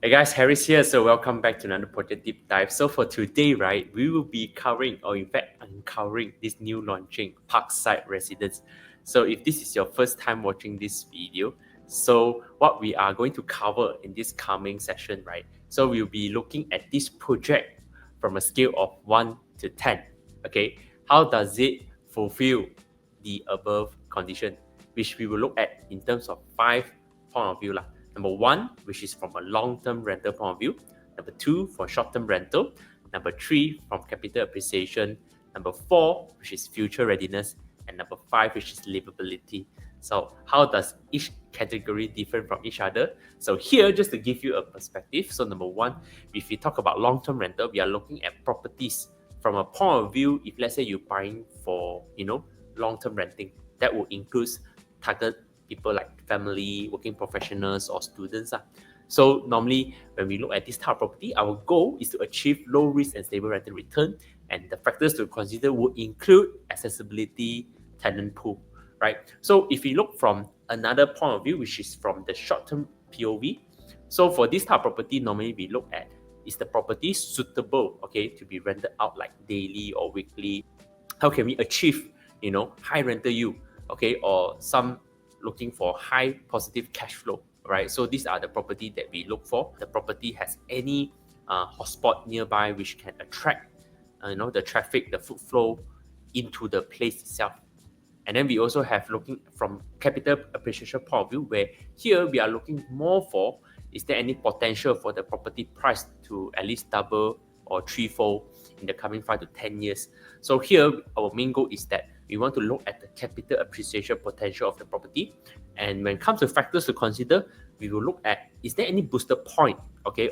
Hey guys, Harris here. So welcome back to another project deep dive. So for today, right, we will be covering, or in fact uncovering, this new launching Parkside Residence. So if this is your first time watching this video, so what we are going to cover in this coming session, right? So we'll be looking at this project from a scale of 1 to 10. Okay, how does it fulfill the above condition, which we will look at in terms of 5 point of view lah. Number 1, which is from a long-term rental point of view. Number 2, for short-term rental. Number 3, from capital appreciation. Number 4, which is future readiness. And number 5, which is livability. So how does each category differ from each other? So here, just to give you a perspective. So number 1, if we talk about long-term rental, we are looking at properties from a point of view. If let's say you're buying for, long-term renting, that will include target people like family, working professionals, or students. So normally, when we look at this type of property, our goal is to achieve low risk and stable rental return. And the factors to consider would include accessibility, tenant pool, right? So if we look from another point of view, which is from the short-term POV, so for this type of property, normally we look at, is the property suitable, to be rented out like daily or weekly? How can we achieve, high rental yield, or some looking for high positive cash flow, right? So these are the property that we look for. The property has any hotspot nearby which can attract, the traffic, the foot flow into the place itself. And then we also have looking from capital appreciation point of view, where here we are looking more for, is there any potential for the property price to at least double or threefold in the coming 5 to 10 years. So here, our main goal is that we want to look at the capital appreciation potential of the property. And when it comes to factors to consider, we will look at, is there any booster point,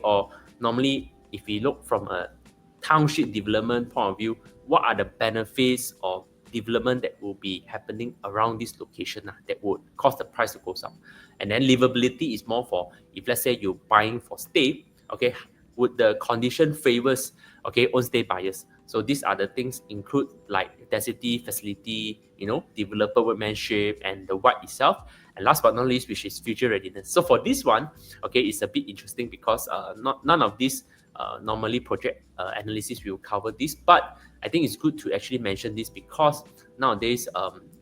or normally if we look from a township development point of view, what are the benefits of development that will be happening around this location that would cause the price to go up. And then livability is more for, if let's say you're buying for stay, would the condition favors own stay buyers. So these are the things include like density, facility, developer workmanship, and the white itself. And last but not least, which is future readiness. So for this one, it's a bit interesting because none of these normally project analysis will cover this, but I think it's good to actually mention this because nowadays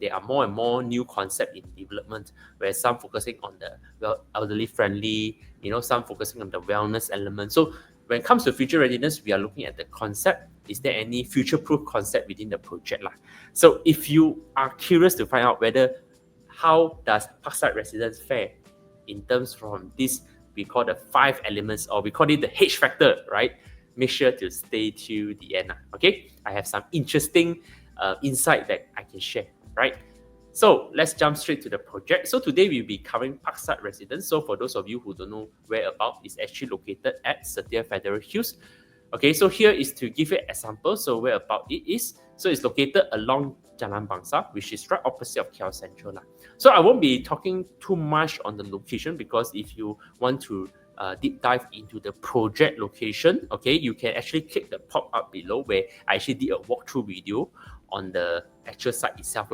there are more and more new concepts in development, where some focusing on the elderly friendly, some focusing on the wellness element. So when it comes to future readiness, we are looking at the concept. Is there any future-proof concept within the project? So if you are curious to find out how does Parkside Residence fare in terms from this, we call the 5 elements, or we call it the H factor, right? Make sure to stay till the end. I have some interesting insight that I can share, right? So let's jump straight to the project. So today we'll be covering Parkside Residence. So for those of you who don't know whereabout, it's actually located at Setia Federal Hous. So here is to give you an example. So whereabout it is. So it's located along Jalan Bangsar, which is right opposite of KL Central. So I won't be talking too much on the location, because if you want to deep dive into the project location, you can actually click the pop-up below, where I actually did a walkthrough video on the actual site itself.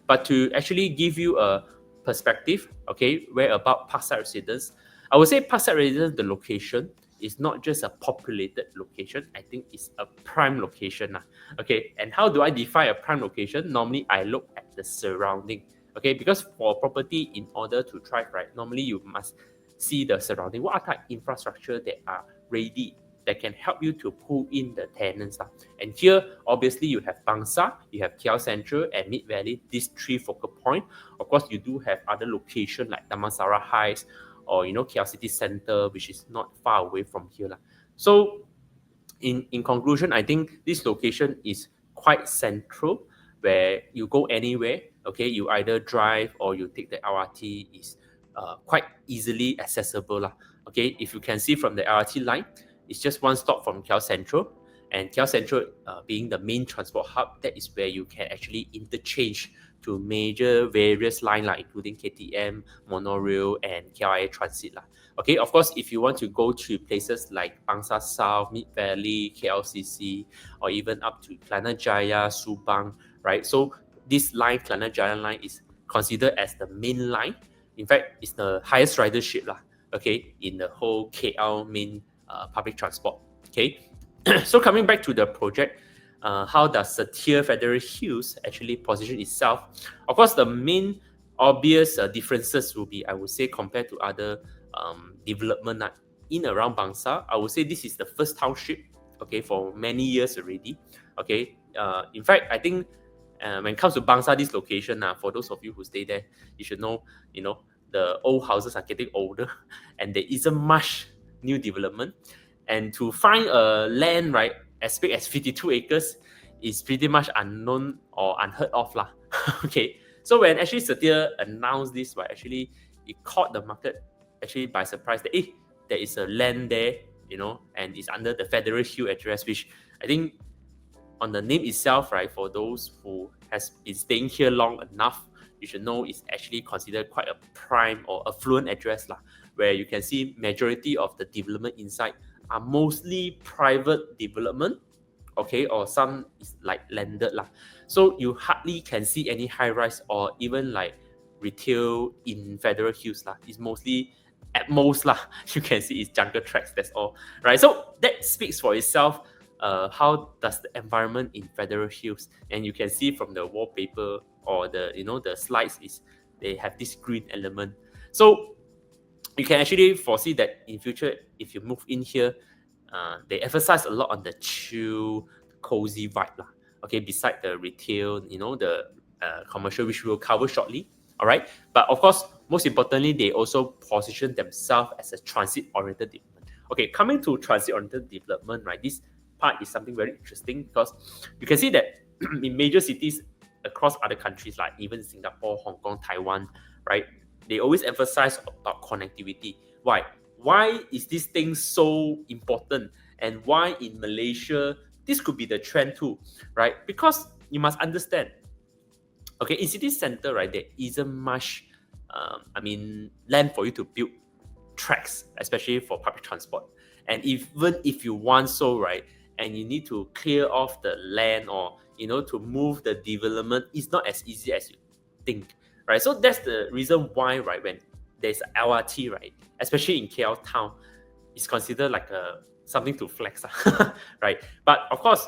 But to actually give you a perspective, where about Parkside Residence, I would say Parkside Residence, the location is not just a populated location. I think it's a prime location. And how do I define a prime location? Normally, I look at the surrounding. Because for property, in order to thrive, right, normally you must see the surrounding. What are the infrastructure that are ready, that can help you to pull in the tenants? And here, obviously, you have Bangsar, you have KL Central, and Mid Valley, these 3 focal points. Of course, you do have other locations like Damansara Heights, or KL City Center, which is not far away from here. So in conclusion, I think this location is quite central, where you go anywhere, you either drive or you take the LRT, is quite easily accessible. If you can see from the LRT line, it's just one stop from KL Central, and KL Central being the main transport hub, that is where you can actually interchange to major various lines, including KTM, monorail, and KLIA Transit. Of course, if you want to go to places like Bangsar South, Mid Valley, KLCC, or even up to Kelana Jaya, Subang, right? So this line, Kelana Jaya line, is considered as the main line. In fact, it's the highest ridership. okay, in the whole KL main public transport. Okay, so coming back to the project, how does Setia Federal Hills actually position itself? Of course, the main obvious differences will be, I would say, compared to other development in around Bangsar. I would say this is the first township, okay, for many years already. Okay, in fact, I think when it comes to Bangsar, this location, for those of you who stay there, you should know, the old houses are getting older, and there isn't much new development. And to find a land, right, as big as 52 acres is pretty much unknown or unheard of lah. Okay, so when actually Setia announced this, right, actually it caught the market actually by surprise that there is a land there, and it's under the Federal Hill address, which I think on the name itself, right, for those who has been staying here long enough, you should know it's actually considered quite a prime or affluent address lah, where you can see majority of the development inside are mostly private development, okay, or some is like landed lah. So you hardly can see any high rise or even like retail in Federal Hills lah. It's mostly at most lah. You can see it's jungle tracks. That's all, right? So that speaks for itself. How does the environment in Federal Hills, and you can see from the wallpaper or the slides is they have this green element. So you can actually foresee that in future, if you move in here, they emphasize a lot on the chill, cozy vibe lah. Okay, beside the retail, the commercial, which we'll cover shortly. All right, but of course, most importantly, they also position themselves as a transit-oriented development. Okay, coming to transit-oriented development, right? This part is something very interesting because you can see that in major cities across other countries, like even Singapore, Hong Kong, Taiwan, right? They always emphasize about connectivity. Why? Why is this thing so important? And why in Malaysia, this could be the trend too, right? Because you must understand, okay, in city center, right, there isn't much, land for you to build tracks, especially for public transport. And even if you want so, right, and you need to clear off the land or, to move the development, it's not as easy as you think, right? So that's the reason why, right, when there's LRT, right, especially in KL town, it's considered like something to flex, right? But of course,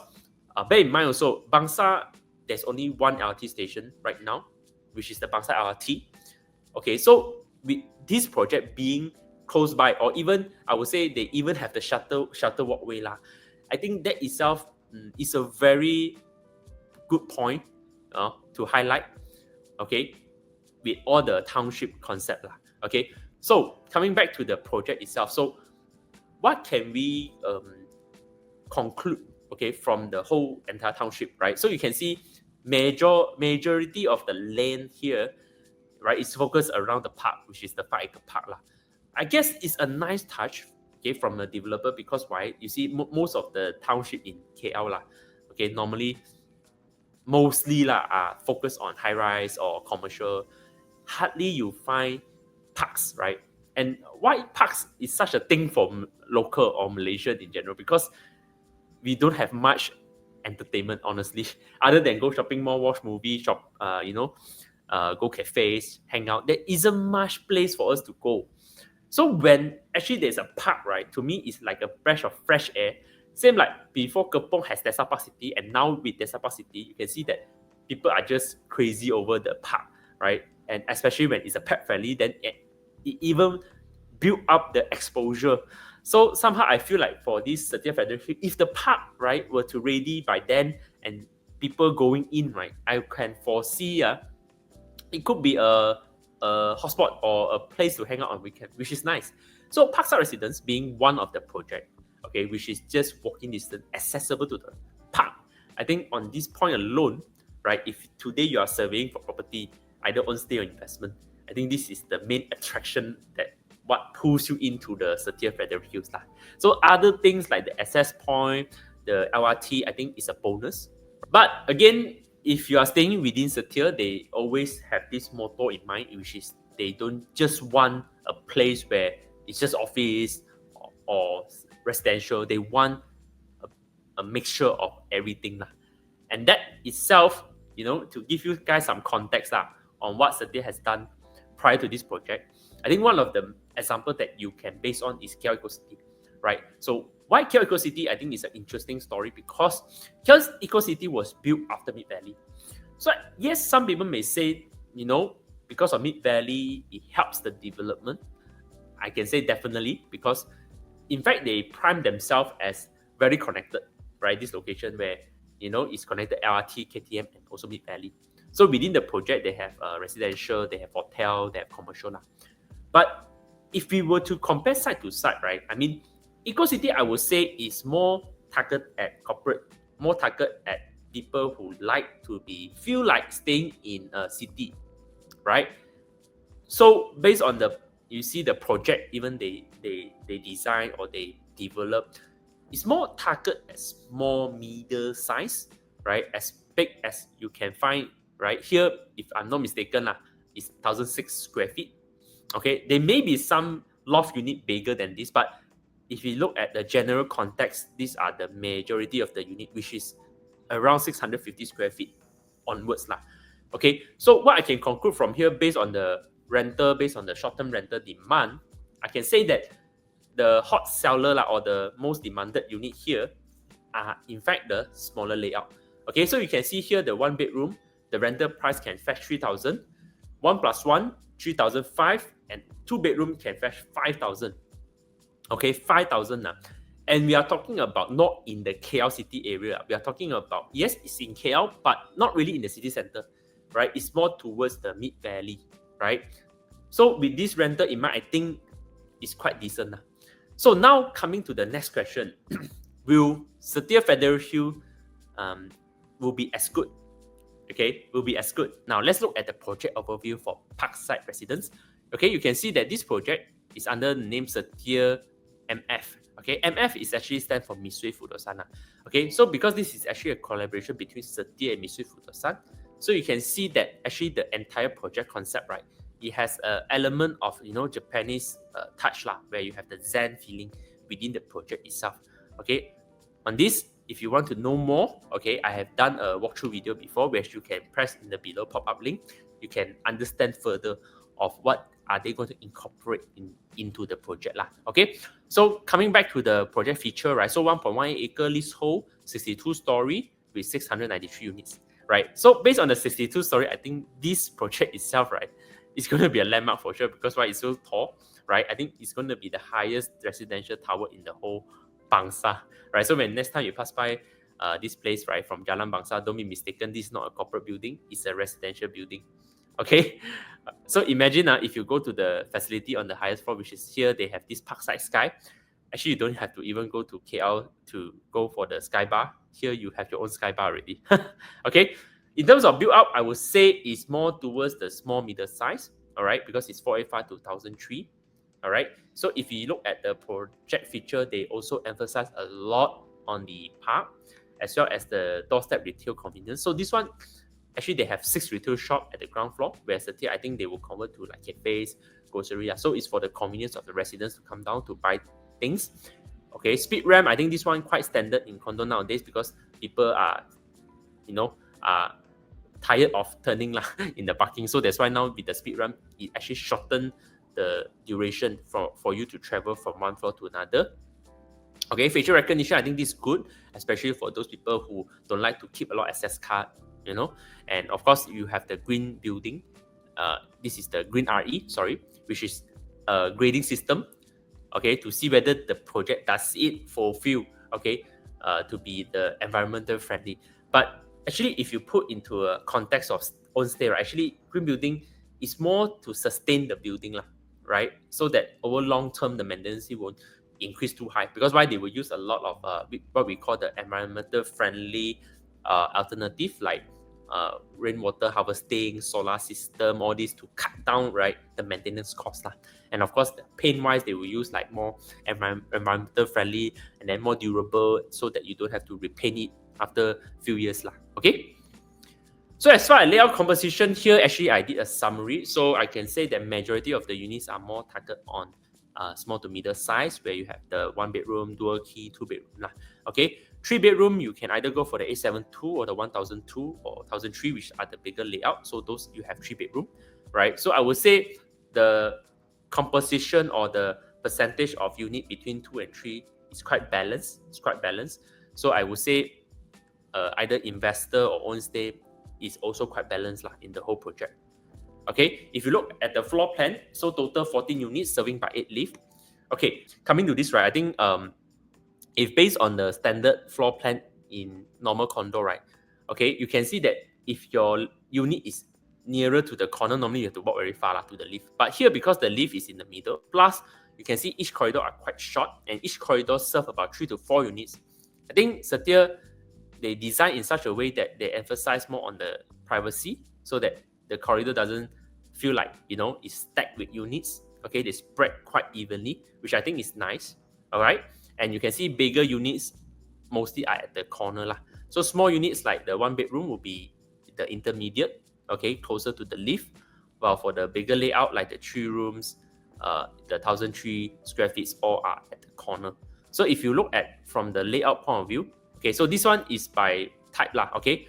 bear in mind also, Bangsar, there's only one LRT station right now, which is the Bangsar LRT. Okay, so with this project being close by, or even I would say they even have the shuttle walkway lah. I think that itself is a very good point to highlight. Okay, with all the township concept lah. Okay, so coming back to the project itself, so what can we conclude, okay, from the whole entire township, right? So you can see majority of the land here, right, is focused around the park, which is the 5-acre park lah. I guess it's a nice touch, okay, from the developer, because why? You see, most of the township in KL lah, okay, mostly lah are focused on high rise or commercial. Hardly you find parks, right? And why parks is such a thing for local or Malaysian in general? Because we don't have much entertainment, honestly, other than go shopping mall, watch movie, go cafes, hang out. There isn't much place for us to go. So when actually there's a park, right, to me it's like a breath of fresh air. Same like before Kepong has Desa Park City, and now with Desa Park City, you can see that people are just crazy over the park, right? And especially when it's a pet friendly, then it even build up the exposure. So somehow I feel like for this Setia Federal, if the park, right, were to ready by then and people going in, right, I can foresee it could be a hotspot or a place to hang out on weekend, which is nice. So Parkside Residence being one of the project, okay, which is just walking distance, accessible to the park. I think on this point alone, right, if today you are surveying for property, either own stay or investment, I think this is the main attraction that what pulls you into the Setia Federal Hills lah. So other things like the access point, the LRT, I think is a bonus. But again, if you are staying within Setia, they always have this motto in mind, which is they don't just want a place where it's just office or residential. They want a mixture of everything lah. And that itself, to give you guys some context on what Setia has done prior to this project, I think one of the example that you can base on is KL Eco City, right? So why KL Eco City? I think is an interesting story because KL Eco City was built after Mid Valley. So yes, some people may say, because of Mid Valley, it helps the development. I can say definitely because, in fact, they prime themselves as very connected, right? This location where it's connected LRT, KTM, and also Mid Valley. So within the project, they have residential, they have hotel, they have commercial. But if we were to compare side to side, right? I mean, Eco City, I would say, is more targeted at corporate, more targeted at people who like to feel like staying in a city, right? So based on you see the project, even they design or they develop, it's more targeted at small, middle size, right? As big as you can find, right? Here, if I'm not mistaken, it's 1,006 square feet. Okay, there may be some loft unit bigger than this, but if you look at the general context, these are the majority of the unit, which is around 650 square feet onwards. Okay, so what I can conclude from here, based on the rental, based on the short-term rental demand, I can say that the hot seller or the most demanded unit here are in fact the smaller layout. Okay, so you can see here the one bedroom, the rental price can fetch 3,000, 1 plus 1, 3,005, and 2 bedroom can fetch 5,000. Okay, 5,000 now. And we are talking about not in the KL city area. We are talking about, yes, it's in KL, but not really in the city center, right? It's more towards the Mid Valley, right? So with this rental in mind, I think it's quite decent. So now coming to the next question, will Setia Federal Hill will be as good? Okay, will be as good. Now let's look at the project overview for Parkside Residence. Okay, you can see that this project is under the name Setia MF. Okay, MF is actually stand for Mitsui Fudosan. Okay, so because this is actually a collaboration between Setia and Mitsui Fudosan, so you can see that actually the entire project concept, right, it has an element of Japanese touch where you have the Zen feeling within the project itself. Okay, on this, if you want to know more, okay, I have done a walkthrough video before, which you can press in the below pop-up link. You can understand further of what are they going to incorporate into the project Okay, so coming back to the project feature, right? So 1.1 acre leasehold, 62 story with 693 units, right? So based on the 62 story, I think this project itself, right, is going to be a landmark for sure because why it's so tall, right? I think it's going to be the highest residential tower in the whole Bangsar, right? So when next time you pass by this place, right, from Jalan Bangsar, don't be mistaken, this is not a corporate building, it's a residential building. Okay, so imagine if you go to the facility on the highest floor, which is here, they have this Parkside Sky. Actually, you don't have to even go to KL to go for the sky bar. Here, you have your own sky bar already. Okay, in terms of build up, I would say it's more towards the small middle size, all right, because it's 485 to 1,003. All right, so if you look at the project feature, they also emphasize a lot on the park as well as the doorstep retail convenience. So this one, actually, they have 6 retail shops at the ground floor, whereas I think they will convert to like cafes, grocery. So it's for the convenience of the residents to come down to buy things. Okay, speed ramp, I think this one quite standard in condo nowadays because people are, are tired of turning in the parking. So that's why now with the speed ramp, it actually shorten the duration for you to travel from one floor to another. Okay, facial recognition, I think this is good, especially for those people who don't like to keep a lot of access card, and of course you have the green building. This is the green RE, which is a grading system, okay, to see whether the project does it fulfill, okay, to be the environmental friendly. But actually, if you put into a context of own stay, right, actually green building is more to sustain the building, right, so that over long term the maintenance won't increase too high, because why they will use a lot of what we call the environmental friendly alternative like rainwater harvesting, solar system, all this to cut down, right, the maintenance cost and of course the paint wise they will use like more environmental friendly and then more durable so that you don't have to repaint it after a few years okay. So as far as layout composition here, actually I did a summary, so I can say that majority of the units are more targeted on small to middle size, where you have the 1 bedroom, dual key, 2 bedroom okay. 3 bedroom, you can either go for the 872 or the 1002 or 1003, which are the bigger layout. So those you have 3 bedroom, right? So I would say the composition or the percentage of unit between 2 and 3 is quite balanced. It's quite balanced. So I would say either investor or own stay is also quite balanced in the whole project. Okay, if you look at the floor plan, so total 14 units serving by 8 lifts. Okay, coming to this, right, I think if based on the standard floor plan in normal condo, right, okay, you can see that if your unit is nearer to the corner, normally you have to walk very far to the lift. But here, because the lift is in the middle, plus you can see each corridor are quite short and each corridor serve about 3 to 4 units. I think Setia, they design in such a way that they emphasize more on the privacy so that the corridor doesn't feel like, it's stacked with units. Okay, they spread quite evenly, which I think is nice. All right. And you can see bigger units mostly are at the corner. So small units like the 1 bedroom will be the intermediate, okay, closer to the lift. While for the bigger layout, like the 3 rooms, the 1,003 square feet, all are at the corner. So if you look at from the layout point of view, okay, so this one is by type okay.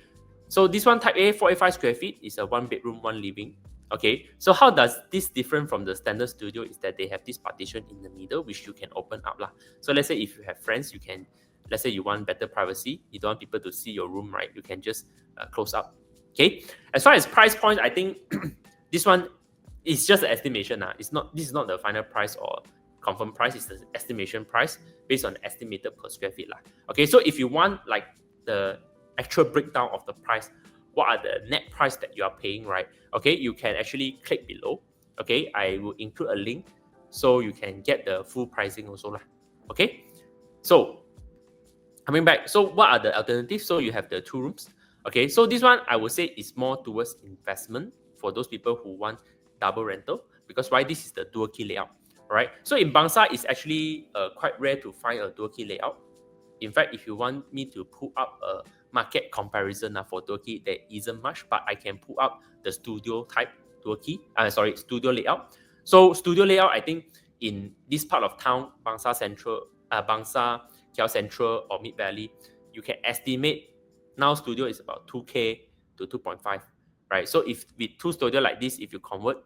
So this one type A, 485 square feet, is a 1 bedroom, 1 living. Okay, so how does this different from the standard studio is that they have this partition in the middle which you can open up. So let's say if you have friends, you can, let's say you want better privacy, you don't want people to see your room, right? You can just close up. Okay, as far as price point, I think this one is just an estimation. This is not the final price or confirmed price, it's the estimation price based on estimated per square feet. Okay, so if you want like the actual breakdown of the price, what are the net price that you are paying, right? Okay, you can actually click below. Okay, I will include a link so you can get the full pricing also. Okay, so coming back, so what are the alternatives? So you have the 2 rooms. Okay, so this one I would say is more towards investment for those people who want double rental, because why? This is the dual key layout. Right, so in Bangsar, it's actually quite rare to find a dual key layout. In fact, if you want me to pull up a market comparison for dual key, there isn't much, but I can pull up the studio type dual key. Studio layout. So studio layout, I think in this part of town, Bangsar Central, Bangsar, KL Central or Mid Valley, you can estimate now studio is about 2K to 2.5, right? So if with 2 studio like this, if you convert,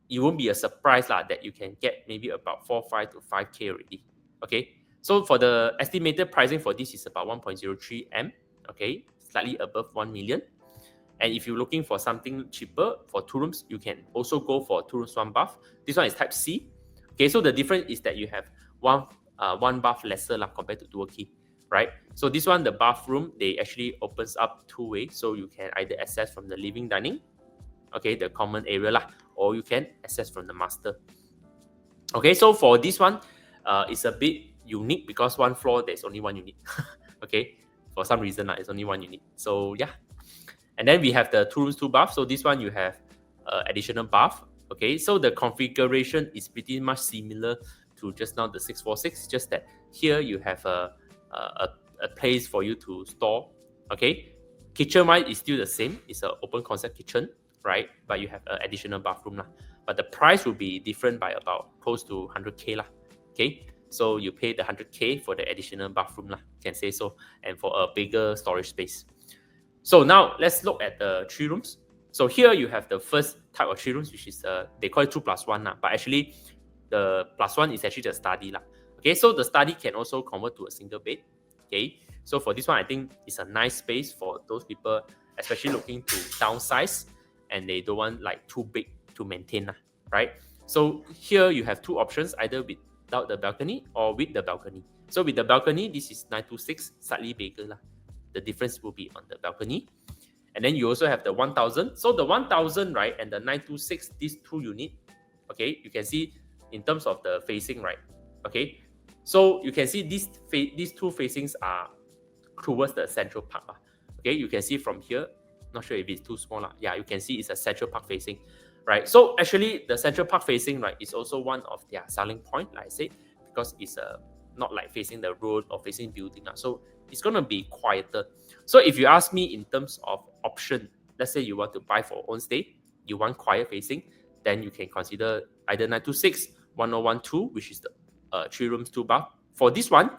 it won't be a surprise that you can get maybe about 4.5 to 5K already. Okay, so for the estimated pricing for this is about 1.03 M. Okay, slightly above 1 million. And if you're looking for something cheaper for 2 rooms, you can also go for 2 rooms, 1 bath. This one is type C. Okay, so the difference is that you have one bath lesser compared to dual key, right? So this one, the bathroom, they actually opens up 2 ways, so you can either access from the living dining, okay, the common area or you can access from the master. Okay, so for this one, it's a bit unique because 1 floor there's only 1 unit. Okay, for some reason it's only 1 unit. So yeah, and then we have the 2 rooms, 2 baths. So this one you have additional bath. Okay, so the configuration is pretty much similar to just now the 646, just that here you have a place for you to store. Okay, kitchen wise is still the same. It's an open concept kitchen, right? But you have an additional bathroom but the price will be different by about close to 100K Okay, so you pay the 100K for the additional bathroom can say so, and for a bigger storage space. So now let's look at the 3 rooms. So here you have the first type of 3 rooms, which is they call it 2+1 but actually the +1 is actually the study Okay, so the study can also convert to a single bed. Okay, so for this one, I think it's a nice space for those people, especially looking to downsize and they don't want too big to maintain, right? So here you have 2 options, either without the balcony or with the balcony. So with the balcony, this is 926, slightly bigger The difference will be on the balcony. And then you also have the 1000. So the 1000, right, and the 926, these 2 units, okay, you can see in terms of the facing, right? Okay, so you can see these 2 facings are towards the Central Park. Okay, you can see from here, not sure if it's too small. Yeah, you can see it's a Central Park facing, right? So actually the Central Park facing, right, is also one of their selling point, like I said, because it's not facing the road or facing building. So it's going to be quieter. So if you ask me in terms of option, let's say you want to buy for own stay, you want quiet facing, then you can consider either 926, 1012, which is the 3 rooms, 2 bath. For this one,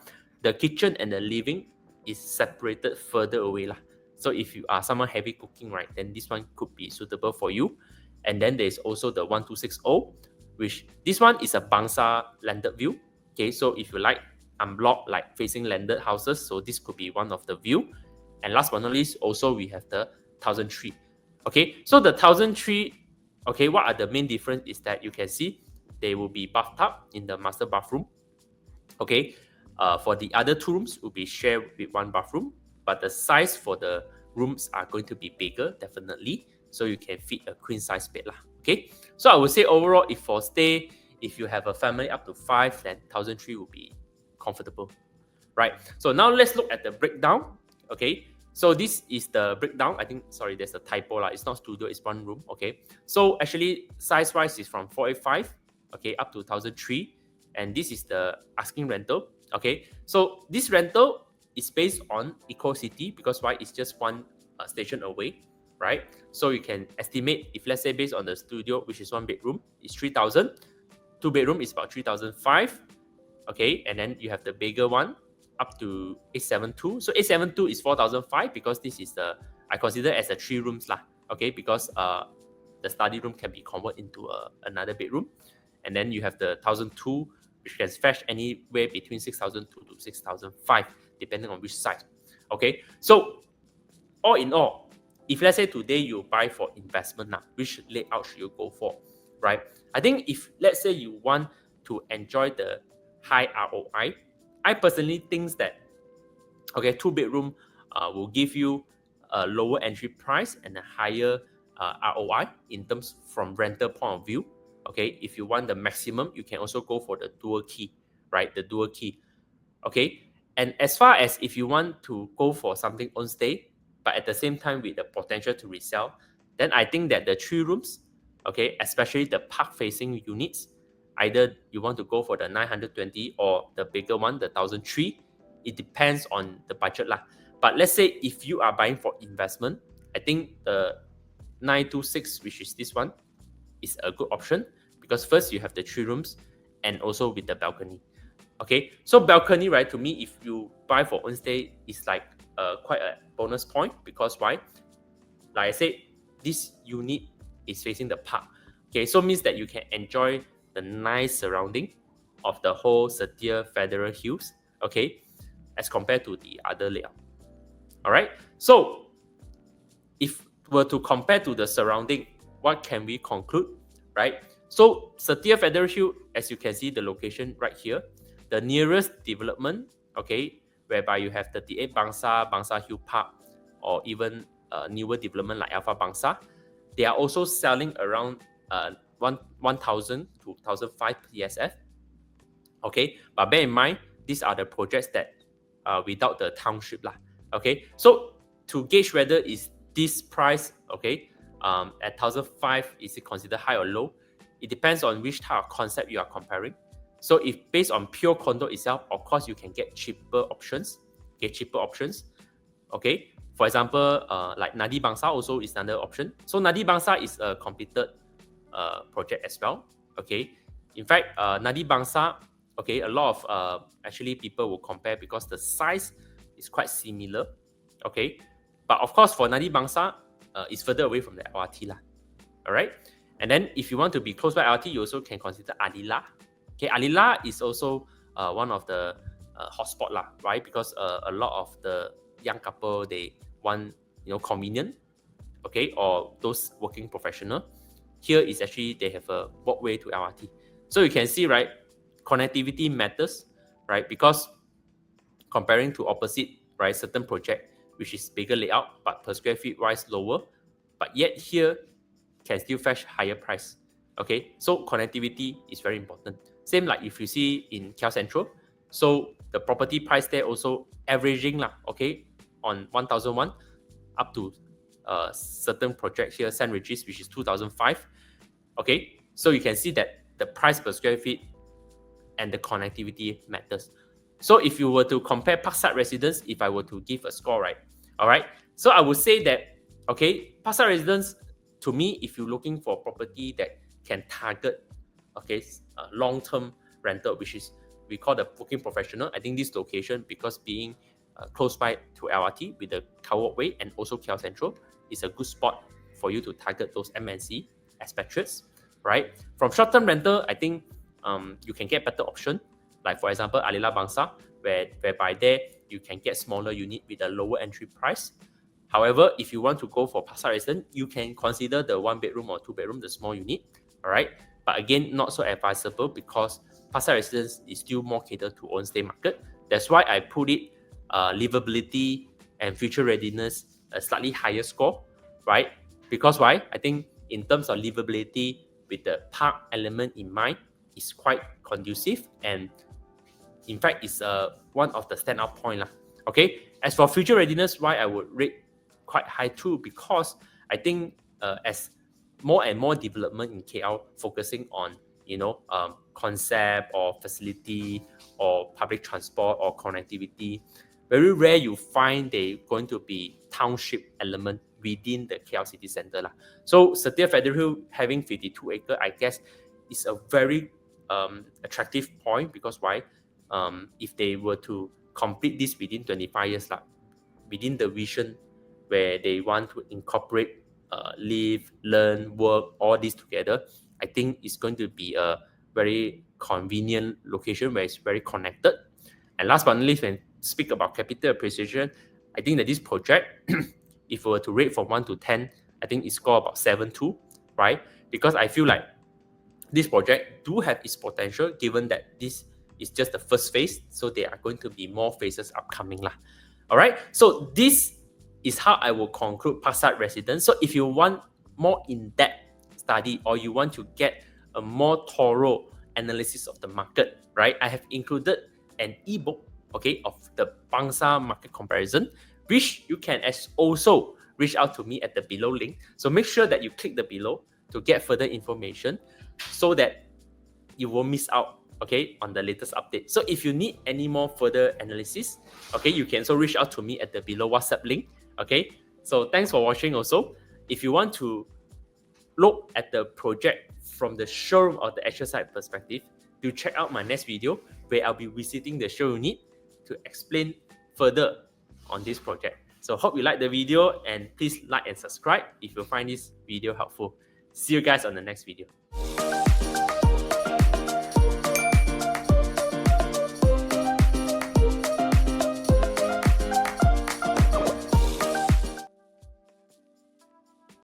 the kitchen and the living is separated further away. So if you are someone heavy cooking, right, then this one could be suitable for you. And then there's also the 1260, which this one is a Bangsar landed view. Okay, so if you like unblocked, like facing landed houses, so this could be one of the view. And last but not least, also we have the 1003. Okay, so the 1003, okay, what are the main difference is that you can see there will be bathtub in the master bathroom. Okay, for the other two rooms will be shared with one bathroom, but the size for the rooms are going to be bigger, definitely, so you can fit a queen size bed lah. Okay, so I would say overall, if for stay, if you have a family up to 5, then 1003 will be comfortable, right? So now let's look at the breakdown. Okay, so this is the breakdown. I think, sorry, there's a typo lah. It's not studio, it's one room. Okay, so actually size wise is from 485, okay, up to 1003, and this is the asking rental. Okay, so this rental is based on Eco City, because why? It's just one station away, right? So you can estimate, if let's say based on the studio, which is 1 bedroom, is 3,000. 2 bedroom is about 3,005. Okay, and then you have the bigger one up to 872. So 872 is 4,005, because this is the, I consider as a 3 rooms lah. Okay, because the study room can be converted into another bedroom. And then you have the 1,002, which can fetch anywhere between 6,002 to 6,005, depending on which side. Okay, so all in all, if let's say today you buy for investment now, which layout should you go for, right? I think if let's say you want to enjoy the high ROI, I personally think that, okay, 2 bedroom will give you a lower entry price and a higher ROI in terms from rental point of view. Okay, if you want the maximum, you can also go for the dual key, right? The dual key. Okay, and as far as if you want to go for something on stay, but at the same time with the potential to resell, then I think that the 3 rooms, okay, especially the park facing units, either you want to go for the 920 or the bigger one, the 1003. It depends on the budget lah. But let's say if you are buying for investment, I think the 926, which is this one, is a good option, because first you have the 3 rooms and also with the balcony. Okay, so balcony, right, to me, if you buy for on stay, it's like quite a bonus point, because why? Like I said, this unit is facing the park. Okay, so means that you can enjoy the nice surrounding of the whole Setia Federal Hills, okay, as compared to the other layout. All right, so if we're to compare to the surrounding, what can we conclude, right? So Setia Federal Hill, as you can see the location right here, the nearest development, okay, whereby you have 38 Bangsar, Bangsar Hill Park, or even newer development like Alpha Bangsar, they are also selling around 1,000 to 1,005 PSF. Okay, but bear in mind, these are the projects that without the township lah. Okay, so to gauge whether is this price, okay, at 1,005, is it considered high or low? It depends on which type of concept you are comparing. So if based on pure condo itself, of course you can get cheaper options. Okay, for example, like Nadi Bangsar also is another option. So Nadi Bangsar is a completed project as well. Okay, in fact, Nadi Bangsar, okay, a lot of actually people will compare because the size is quite similar. Okay, but of course for Nadi Bangsar, it's further away from the LRT lah. All right, and then if you want to be close by LRT, you also can consider Alila. Okay, Alila is also one of the hotspot lah, right? Because a lot of the young couple, they want, convenient, okay, or those working professional. Here is actually they have a walkway to LRT. So you can see, right, connectivity matters, right? Because comparing to opposite, right, certain project which is bigger layout but per square feet wise lower, but yet here can still fetch higher price. Okay, so connectivity is very important. Same like if you see in KL Central, so the property price there also averaging lah, okay, on 1,001 up to certain project here, St. Regis, which is 2,005. Okay, so you can see that the price per square feet and the connectivity matters. So if you were to compare Parkside Residence, if I were to give a score, right? All right, so I would say that, okay, Parkside Residence, to me, if you're looking for property that can target, okay, long-term rental, which is we call the working professional, I think this location, because being close by to LRT with the car walkway and also KL Central, is a good spot for you to target those MNC expatriates, right? From short-term rental, I think you can get better option, like for example, Alila Bangsar, whereby there you can get smaller unit with a lower entry price. However, if you want to go for Parkside Residence, you can consider the 1 bedroom or 2 bedroom, the small unit, all right? But again, not so advisable because Parkside Residence is still more catered to own stay market. That's why I put it livability and future readiness a slightly higher score, right? Because why? I think in terms of livability with the park element in mind, is quite conducive, and in fact is one of the standout point lah. Okay, as for future readiness, why I would rate quite high too, because I think as more and more development in KL focusing on concept or facility or public transport or connectivity, very rare you find they going to be township element within the KL city center lah. So Setia Federal Hill having 52 acre, I guess, is a very attractive point, because why? If they were to complete this within 25 years lah, within the vision where they want to incorporate live, learn, work, all this together, I think it's going to be a very convenient location where it's very connected. And last but not least, when speak about capital appreciation, I think that this project, if we were to rate from 1 to 10, I think it score about 7.2, right? Because I feel like this project do have its potential, given that this is just the first phase, so there are going to be more phases upcoming lah. All right, so this is how I will conclude Parkside Residence. So if you want more in-depth study, or you want to get a more thorough analysis of the market, right, I have included an ebook, okay, of the Bangsar market comparison, which you can also reach out to me at the below link. So make sure that you click the below to get further information, so that you won't miss out, okay, on the latest update. So if you need any more further analysis, okay, you can also reach out to me at the below WhatsApp link, okay? So thanks for watching also. If you want to look at the project from the showroom or the actual site perspective, do check out my next video where I'll be visiting the showroom unit to explain further on this project. So hope you like the video, and please like and subscribe if you find this video helpful. See you guys on the next video.